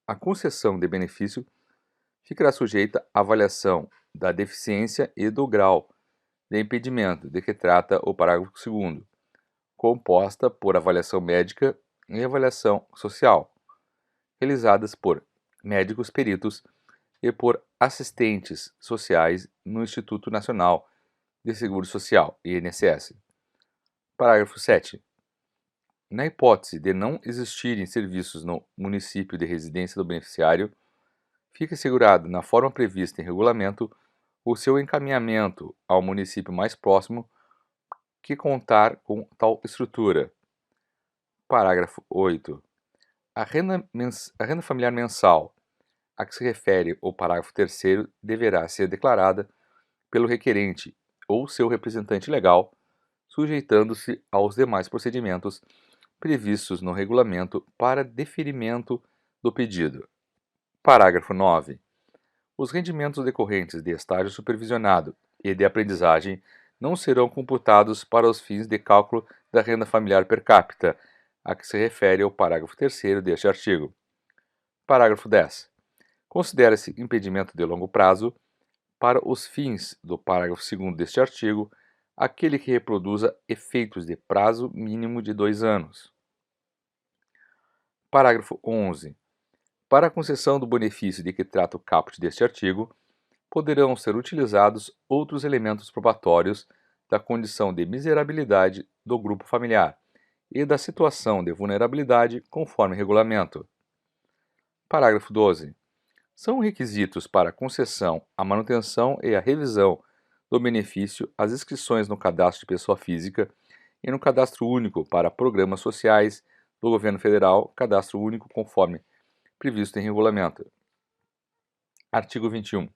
A concessão de benefício ficará sujeita à avaliação da deficiência e do grau de impedimento de que trata o parágrafo 2º, composta por avaliação médica e avaliação social, realizadas por médicos peritos e por assistentes sociais no Instituto Nacional de Seguro Social, INSS. Parágrafo 7º. Na hipótese de não existirem serviços no município de residência do beneficiário, fica assegurado, na forma prevista em regulamento, o seu encaminhamento ao município mais próximo que contar com tal estrutura. Parágrafo 8. A renda familiar mensal a que se refere o parágrafo 3º deverá ser declarada pelo requerente ou seu representante legal, sujeitando-se aos demais procedimentos previstos no regulamento para deferimento do pedido. Parágrafo 9. Os rendimentos decorrentes de estágio supervisionado e de aprendizagem não serão computados para os fins de cálculo da renda familiar per capita, a que se refere o parágrafo 3º deste artigo. Parágrafo 10. Considera-se impedimento de longo prazo, para os fins do parágrafo 2º deste artigo, aquele que reproduza efeitos de prazo mínimo de 2 anos. Parágrafo 11. Para a concessão do benefício de que trata o caput deste artigo, poderão ser utilizados outros elementos probatórios da condição de miserabilidade do grupo familiar e da situação de vulnerabilidade conforme regulamento. Parágrafo 12. São requisitos para a concessão, a manutenção e a revisão do benefício as inscrições no cadastro de pessoa física e no cadastro único para programas sociais do governo federal, cadastro único conforme previsto em regulamento. Artigo 21.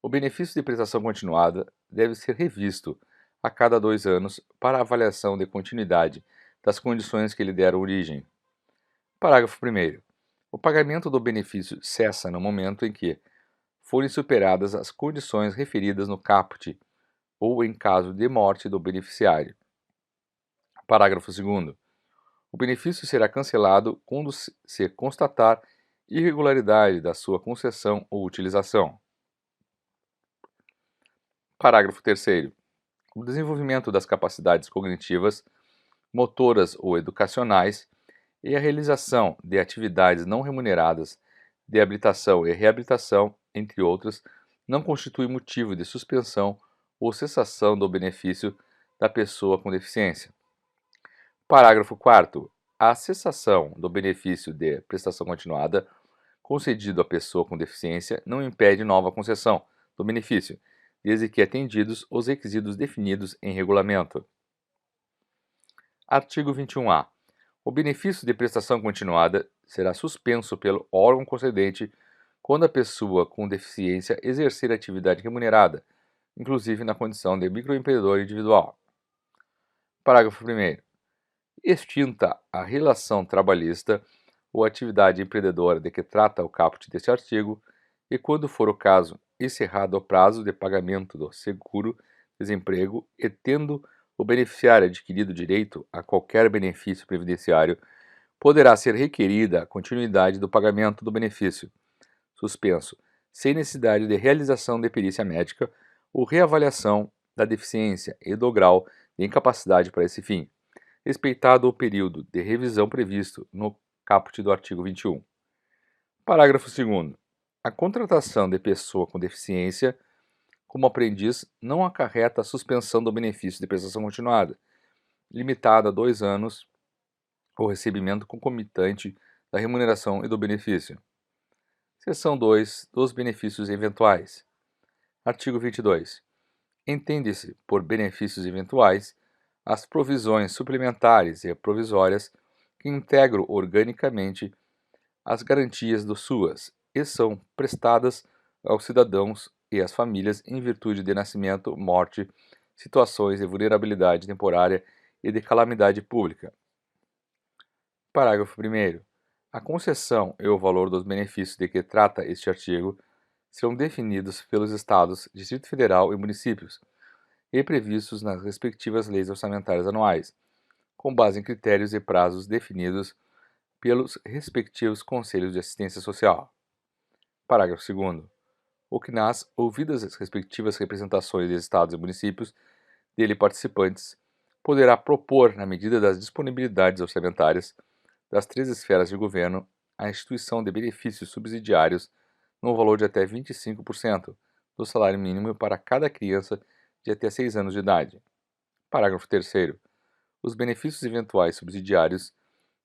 O benefício de prestação continuada deve ser revisto a cada 2 anos para avaliação de continuidade das condições que lhe deram origem. Parágrafo 1º. O pagamento do benefício cessa no momento em que forem superadas as condições referidas no caput ou em caso de morte do beneficiário. Parágrafo 2º. O benefício será cancelado quando se constatar irregularidade da sua concessão ou utilização. Parágrafo 3º. O desenvolvimento das capacidades cognitivas, motoras ou educacionais e a realização de atividades não remuneradas de habilitação e reabilitação, entre outras, não constitui motivo de suspensão ou cessação do benefício da pessoa com deficiência. Parágrafo 4º. A cessação do benefício de prestação continuada concedido à pessoa com deficiência não impede nova concessão do benefício, desde que atendidos os requisitos definidos em regulamento. Artigo 21-A. O benefício de prestação continuada será suspenso pelo órgão concedente quando a pessoa com deficiência exercer atividade remunerada, inclusive na condição de microempreendedor individual. Parágrafo 1º. Extinta a relação trabalhista ou atividade empreendedora de que trata o caput deste artigo, e, quando for o caso, encerrado o prazo de pagamento do seguro-desemprego e tendo o beneficiário adquirido direito a qualquer benefício previdenciário, poderá ser requerida a continuidade do pagamento do benefício suspenso, sem necessidade de realização de perícia médica ou reavaliação da deficiência e do grau de incapacidade para esse fim, respeitado o período de revisão previsto no caput do artigo 21. Parágrafo 2º. A contratação de pessoa com deficiência como aprendiz não acarreta a suspensão do benefício de prestação continuada, limitada a 2 anos, ou recebimento concomitante da remuneração e do benefício. Seção 2 dos benefícios eventuais. Artigo 22. Entende-se por benefícios eventuais as provisões suplementares e provisórias que integram organicamente as garantias do SUAS e são prestadas aos cidadãos e às famílias em virtude de nascimento, morte, situações de vulnerabilidade temporária e de calamidade pública. Parágrafo 1º. A concessão e o valor dos benefícios de que trata este artigo serão definidos pelos Estados, Distrito Federal e municípios e previstos nas respectivas leis orçamentárias anuais, com base em critérios e prazos definidos pelos respectivos Conselhos de Assistência Social. Parágrafo 2º. O CNAS, ouvidas as respectivas representações de estados e municípios dele participantes, poderá propor, na medida das disponibilidades orçamentárias das 3 esferas de governo, a instituição de benefícios subsidiários no valor de até 25% do salário mínimo para cada criança de até 6 anos de idade. Parágrafo 3º. Os benefícios eventuais subsidiários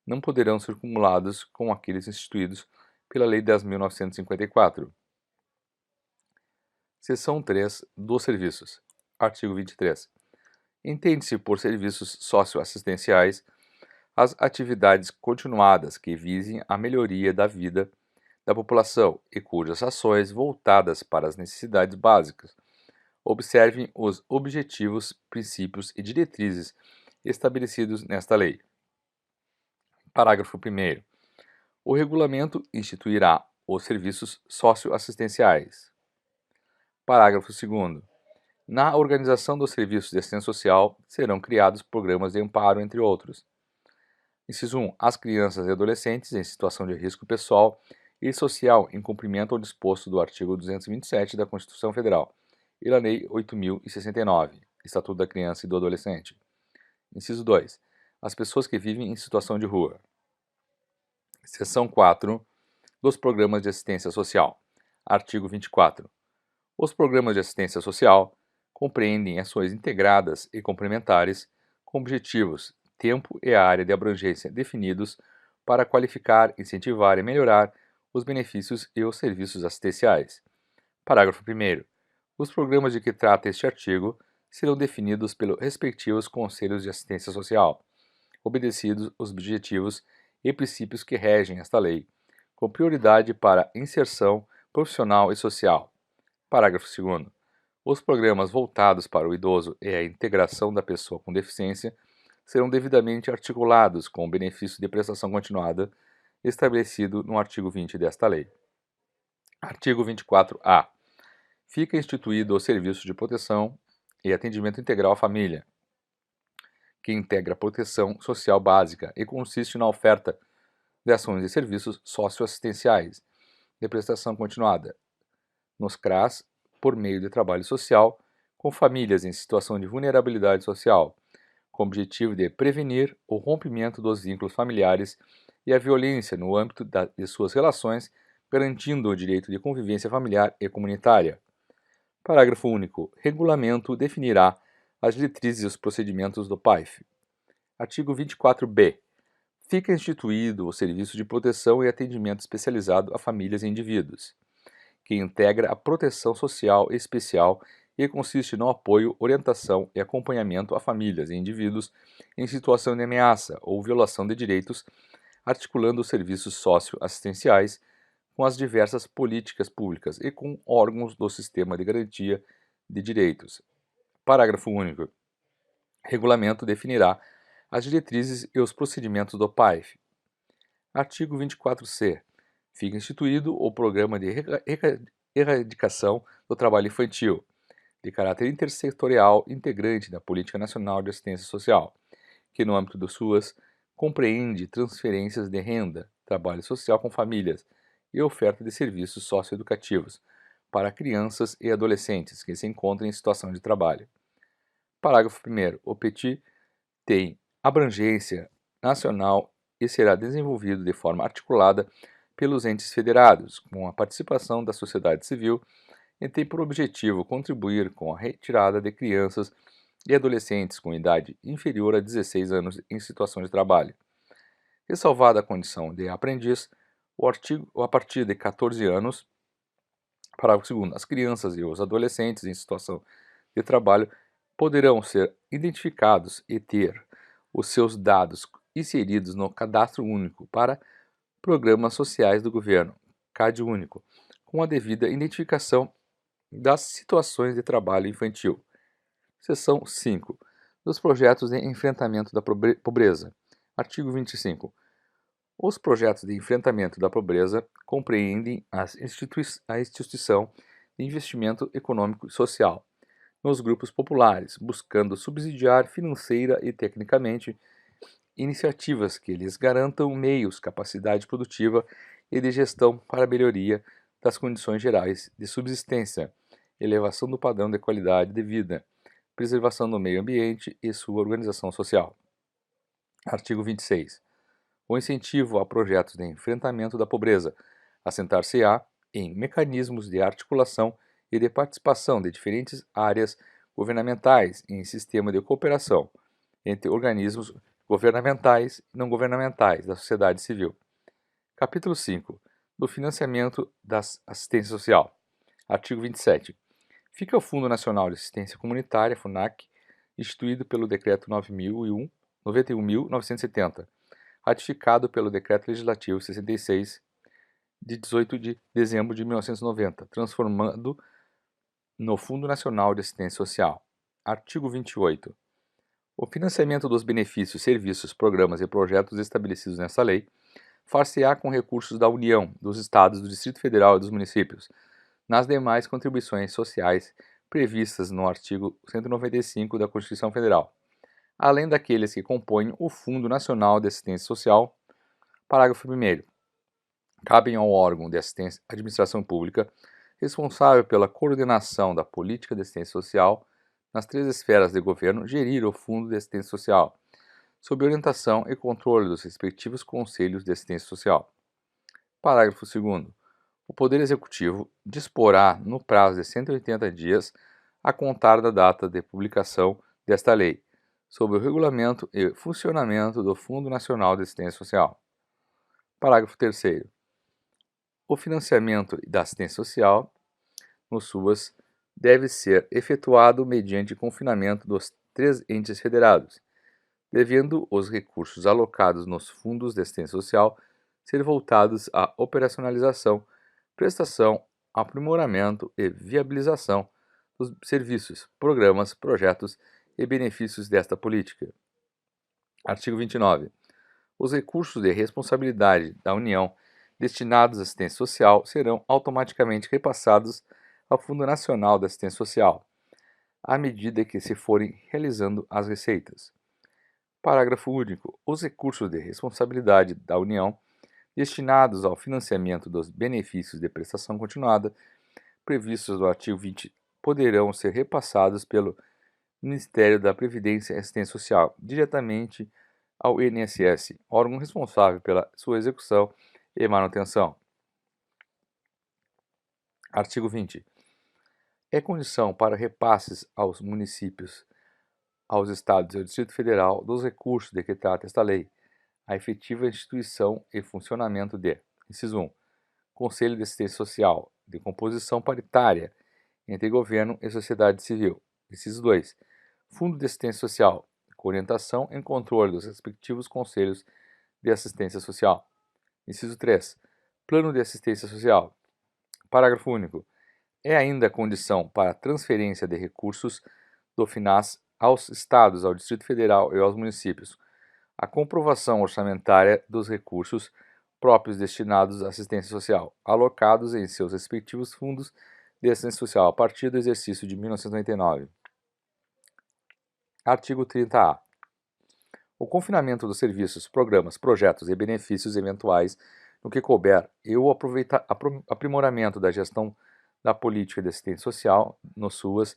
não poderão ser cumulados com aqueles instituídos pela Lei 10.954. Seção 3 dos serviços. Artigo 23. Entende-se por serviços socioassistenciais as atividades continuadas que visem a melhoria da vida da população e cujas ações voltadas para as necessidades básicas observem os objetivos, princípios e diretrizes estabelecidos nesta lei. Parágrafo 1º. O regulamento instituirá os serviços socioassistenciais. Parágrafo 2º. Na organização dos serviços de assistência social serão criados programas de amparo, entre outros. Inciso 1. As crianças e adolescentes em situação de risco pessoal e social em cumprimento ao disposto do artigo 227 da Constituição Federal e da Lei 8.069, Estatuto da Criança e do Adolescente. Inciso 2. As pessoas que vivem em situação de rua. Seção 4 dos Programas de Assistência Social. Artigo 24. Os programas de assistência social compreendem ações integradas e complementares com objetivos, tempo e área de abrangência definidos para qualificar, incentivar e melhorar os benefícios e os serviços assistenciais. Parágrafo 1º. Os programas de que trata este artigo serão definidos pelos respectivos Conselhos de Assistência Social, obedecidos os objetivos e princípios que regem esta lei, com prioridade para inserção profissional e social. Parágrafo 2º. Os programas voltados para o idoso e a integração da pessoa com deficiência serão devidamente articulados com o benefício de prestação continuada estabelecido no artigo 20 desta lei. Artigo 24-A. Fica instituído o Serviço de Proteção e Atendimento Integral à Família, que integra a proteção social básica e consiste na oferta de ações e serviços socioassistenciais de prestação continuada, nos CRAS, por meio de trabalho social, com famílias em situação de vulnerabilidade social, com o objetivo de prevenir o rompimento dos vínculos familiares e a violência no âmbito de suas relações, garantindo o direito de convivência familiar e comunitária. Parágrafo único. Regulamento definirá as diretrizes e os procedimentos do PAIF. Artigo 24b. Fica instituído o Serviço de Proteção e Atendimento Especializado a Famílias e Indivíduos, que integra a proteção social especial e consiste no apoio, orientação e acompanhamento a famílias e indivíduos em situação de ameaça ou violação de direitos, articulando os serviços socioassistenciais com as diversas políticas públicas e com órgãos do Sistema de Garantia de Direitos. Parágrafo único. Regulamento definirá as diretrizes e os procedimentos do PAIF. Artigo 24c. Fica instituído o Programa de Erradicação do Trabalho Infantil, de caráter intersetorial integrante da Política Nacional de Assistência Social, que no âmbito de suas compreende transferências de renda, trabalho social com famílias e oferta de serviços socioeducativos para crianças e adolescentes que se encontram em situação de trabalho. Parágrafo 1º. O PETI tem abrangência nacional e será desenvolvido de forma articulada pelos entes federados, com a participação da sociedade civil, e tem por objetivo contribuir com a retirada de crianças e adolescentes com idade inferior a 16 anos em situação de trabalho. Ressalvada a condição de aprendiz, a partir de 14 anos, parágrafo 2º, as crianças e os adolescentes em situação de trabalho poderão ser identificados e ter os seus dados inseridos no Cadastro Único para Programas Sociais do Governo, CadÚnico, com a devida identificação das situações de trabalho infantil. Seção 5. Dos projetos de enfrentamento da pobreza. Artigo 25. Os projetos de enfrentamento da pobreza compreendem a instituição de investimento econômico e social nos grupos populares, buscando subsidiar financeira e tecnicamente iniciativas que lhes garantam meios, capacidade produtiva e de gestão para a melhoria das condições gerais de subsistência, elevação do padrão de qualidade de vida, preservação do meio ambiente e sua organização social. Artigo 26. O incentivo a projetos de enfrentamento da pobreza assentar-se-á em mecanismos de articulação e de participação de diferentes áreas governamentais em sistema de cooperação entre organismos governamentais e não governamentais da sociedade civil. Capítulo 5. Do financiamento da assistência social. Artigo 27. Fica o Fundo Nacional de Assistência Comunitária, FUNAC, instituído pelo Decreto 91.970, ratificado pelo Decreto Legislativo 66, de 18 de dezembro de 1990, transformando no Fundo Nacional de Assistência Social. Artigo 28. O financiamento dos benefícios, serviços, programas e projetos estabelecidos nesta lei far-se-á com recursos da União, dos Estados, do Distrito Federal e dos municípios, nas demais contribuições sociais previstas no artigo 195 da Constituição Federal, além daqueles que compõem o Fundo Nacional de Assistência Social. Parágrafo 1º. Cabem ao órgão de administração pública responsável pela coordenação da política de assistência social nas 3 esferas de governo gerir o Fundo de Assistência Social, sob orientação e controle dos respectivos Conselhos de Assistência Social. Parágrafo 2º. O Poder Executivo disporá, no prazo de 180 dias, a contar da data de publicação desta lei, sobre o regulamento e funcionamento do Fundo Nacional de Assistência Social. Parágrafo 3º. O financiamento da assistência social, no SUAS, deve ser efetuado mediante confinamento dos 3 entes federados, devendo os recursos alocados nos fundos de assistência social ser voltados à operacionalização, prestação, aprimoramento e viabilização dos serviços, programas, projetos e benefícios desta política. Artigo 29. Os recursos de responsabilidade da União destinados à assistência social serão automaticamente repassados ao Fundo Nacional de Assistência Social, à medida que se forem realizando as receitas. Parágrafo único. Os recursos de responsabilidade da União destinados ao financiamento dos benefícios de prestação continuada, previstos no artigo 20, poderão ser repassados pelo Ministério da Previdência e Assistência Social diretamente ao INSS, órgão responsável pela sua execução e manutenção. Artigo 20. É condição para repasses aos municípios, aos estados e ao Distrito Federal dos recursos de que trata esta lei, a efetiva instituição e funcionamento de: inciso 1. Conselho de Assistência Social, de composição paritária entre governo e sociedade civil. Inciso 2. Fundo de Assistência Social, com orientação e controle dos respectivos conselhos de assistência social. Inciso 3. Plano de Assistência Social. Parágrafo único. É ainda condição para a transferência de recursos do FINAS aos estados, ao Distrito Federal e aos municípios a comprovação orçamentária dos recursos próprios destinados à assistência social, alocados em seus respectivos fundos de assistência social a partir do exercício de 1999. Artigo 30-A. O confinamento dos serviços, programas, projetos e benefícios eventuais no que couber e o aprimoramento da gestão da política de assistência social no SUAS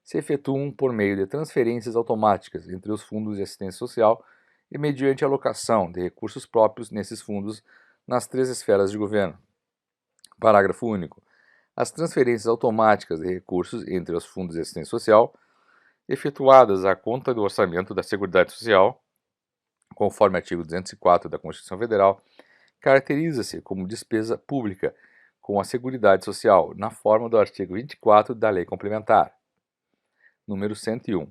se efetuam por meio de transferências automáticas entre os fundos de assistência social e mediante alocação de recursos próprios nesses fundos nas 3 esferas de governo. Parágrafo único. As transferências automáticas de recursos entre os fundos de assistência social, efetuadas à conta do orçamento da Seguridade Social, conforme artigo 204 da Constituição Federal, caracteriza-se como despesa pública com a Seguridade Social, na forma do artigo 24 da Lei Complementar, número 101.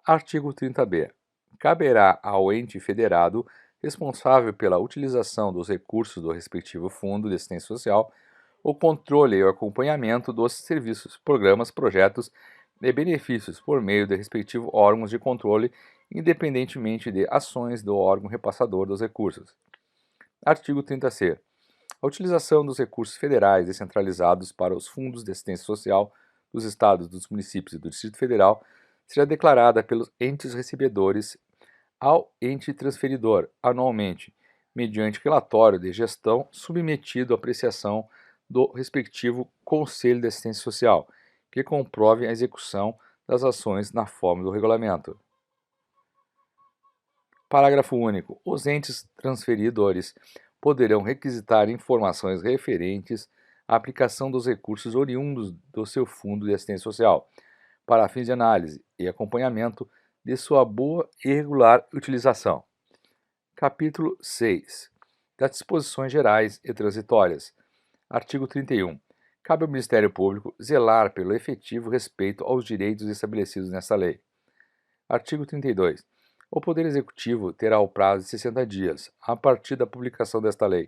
Artigo 30-B. Caberá ao ente federado responsável pela utilização dos recursos do respectivo Fundo de Assistência Social o controle e o acompanhamento dos serviços, programas, projetos e benefícios por meio de respectivos órgãos de controle, independentemente de ações do órgão repassador dos recursos. Artigo 30-C. A utilização dos recursos federais descentralizados para os fundos de assistência social dos estados, dos municípios e do Distrito Federal será declarada pelos entes recebedores ao ente transferidor anualmente, mediante relatório de gestão submetido à apreciação do respectivo Conselho de Assistência Social, que comprove a execução das ações na forma do regulamento. Parágrafo único. Os entes transferidores poderão requisitar informações referentes à aplicação dos recursos oriundos do seu Fundo de Assistência Social, para fins de análise e acompanhamento de sua boa e regular utilização. Capítulo 6. Das disposições gerais e transitórias. Artigo 31. Cabe ao Ministério Público zelar pelo efetivo respeito aos direitos estabelecidos nesta lei. Artigo 32. O Poder Executivo terá o prazo de 60 dias, a partir da publicação desta lei,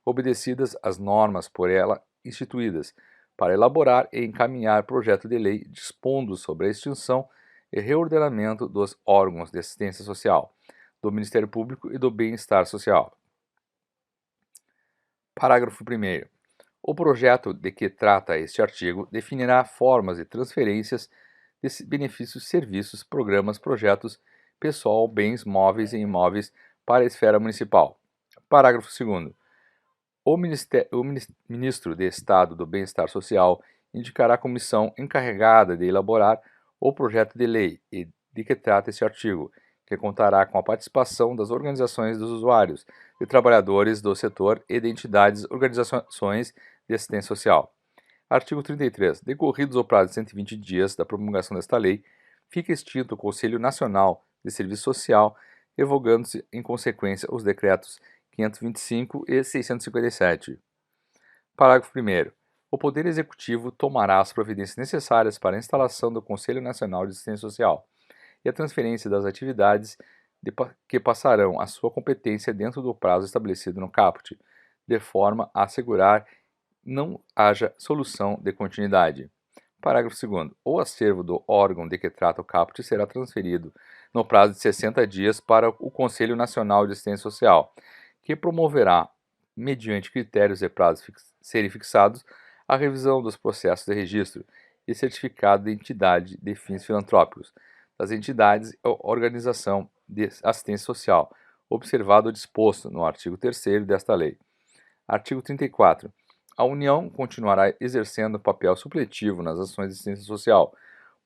obedecidas as normas por ela instituídas, para elaborar e encaminhar projeto de lei dispondo sobre a extinção e reordenamento dos órgãos de assistência social, do Ministério Público e do Bem-Estar Social. Parágrafo 1º. O projeto de que trata este artigo definirá formas de transferências de benefícios, serviços, programas, projetos, pessoal, bens, móveis e imóveis para a esfera municipal. Parágrafo 2º. O Ministro de Estado do Bem-Estar Social indicará a comissão encarregada de elaborar o projeto de lei e de que trata este artigo, que contará com a participação das organizações dos usuários, de trabalhadores do setor e de entidades, organizações de assistência social. Artigo 33. Decorridos o prazo de 120 dias da promulgação desta lei, fica extinto o Conselho Nacional de Serviço Social, revogando-se, em consequência, os decretos 525 e 657. Parágrafo 1º. O Poder Executivo tomará as providências necessárias para a instalação do Conselho Nacional de Assistência Social e a transferência das atividades que passarão à sua competência dentro do prazo estabelecido no caput, de forma a assegurar não haja solução de continuidade. Parágrafo 2º. O acervo do órgão de que trata o caput será transferido no prazo de 60 dias para o Conselho Nacional de Assistência Social, que promoverá, mediante critérios e prazos serem fixados, a revisão dos processos de registro e certificado de entidade de fins filantrópicos das entidades e organização de assistência social, observado o disposto no artigo 3º desta lei. Artigo 34. A União continuará exercendo papel supletivo nas ações de assistência social,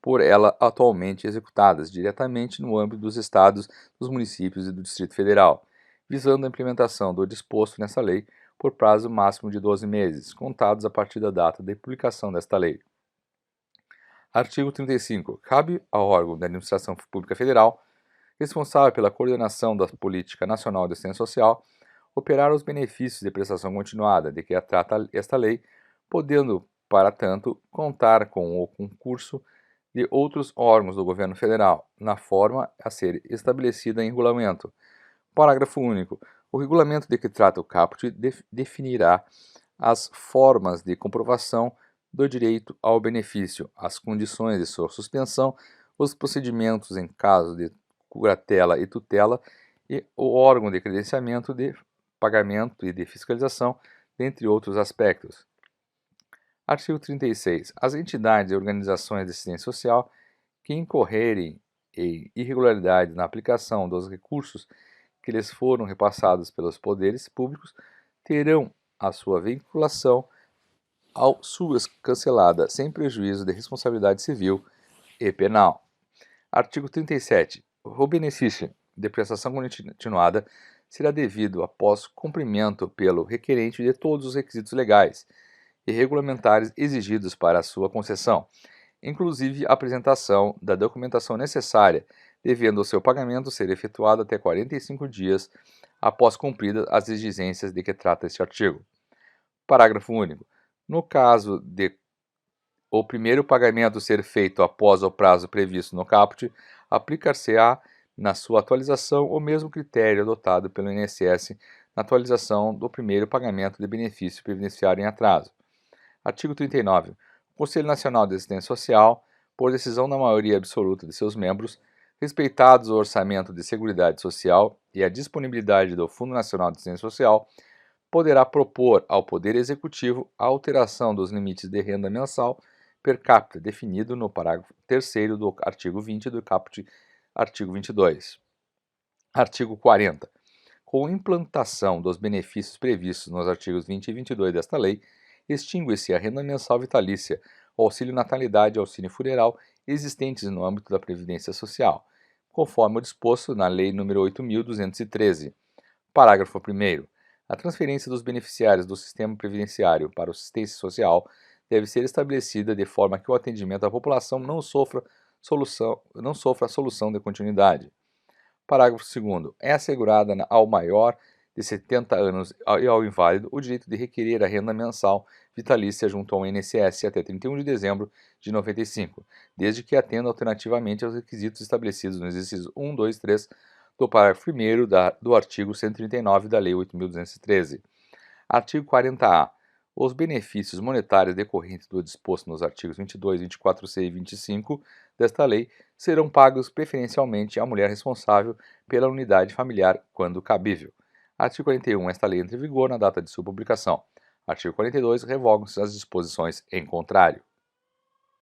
por ela atualmente executadas diretamente no âmbito dos estados, dos municípios e do Distrito Federal, visando a implementação do disposto nesta lei por prazo máximo de 12 meses, contados a partir da data de publicação desta lei. Artigo 35. Cabe ao órgão da Administração Pública Federal, responsável pela coordenação da Política Nacional de Assistência Social, operar os benefícios de prestação continuada de que trata esta lei, podendo, para tanto, contar com o concurso de outros órgãos do Governo Federal, na forma a ser estabelecida em regulamento. Parágrafo único. O regulamento de que trata o caput definirá as formas de comprovação do direito ao benefício, as condições de sua suspensão, os procedimentos em caso de curatela e tutela e o órgão de credenciamento de pagamento e de fiscalização, dentre outros aspectos. Artigo 36. As entidades e organizações de assistência social que incorrerem em irregularidades na aplicação dos recursos que lhes foram repassados pelos poderes públicos terão a sua vinculação ao SUAS cancelada, sem prejuízo de responsabilidade civil e penal. Artigo 37. O benefício de prestação continuada será devido após cumprimento pelo requerente de todos os requisitos legais e regulamentares exigidos para a sua concessão, inclusive a apresentação da documentação necessária, devendo o seu pagamento ser efetuado até 45 dias após cumpridas as exigências de que trata este artigo. Parágrafo único. No caso de o primeiro pagamento ser feito após o prazo previsto no caput, aplicar-se-á na sua atualização o mesmo critério adotado pelo INSS na atualização do primeiro pagamento de benefício previdenciário em atraso. Artigo 39. O Conselho Nacional de Assistência Social, por decisão da maioria absoluta de seus membros, respeitados o orçamento de Seguridade Social e a disponibilidade do Fundo Nacional de Assistência Social, poderá propor ao Poder Executivo a alteração dos limites de renda mensal per capita definido no parágrafo 3º do artigo 20 do caput artigo 22. Artigo 40. Com a implantação dos benefícios previstos nos artigos 20 e 22 desta lei, extingue-se a renda mensal vitalícia, o auxílio natalidade e auxílio funeral existentes no âmbito da Previdência Social, conforme o disposto na Lei nº 8.213. Parágrafo 1º. A transferência dos beneficiários do sistema previdenciário para a assistência social deve ser estabelecida de forma que o atendimento à população não sofra a solução de continuidade. Parágrafo 2º. É assegurada ao maior de 70 anos e ao inválido o direito de requerer a renda mensal vitalícia junto ao INSS até 31 de dezembro de 95, desde que atenda alternativamente aos requisitos estabelecidos nos incisos 1, 2, 3 do parágrafo 1º do artigo 139 da Lei 8.213. Artigo 40-A. Os benefícios monetários decorrentes do disposto nos artigos 22, 24C e 25 desta lei serão pagos preferencialmente à mulher responsável pela unidade familiar, quando cabível. Artigo 41. Esta lei entra em vigor na data de sua publicação. Artigo 42. Revogam-se as disposições em contrário.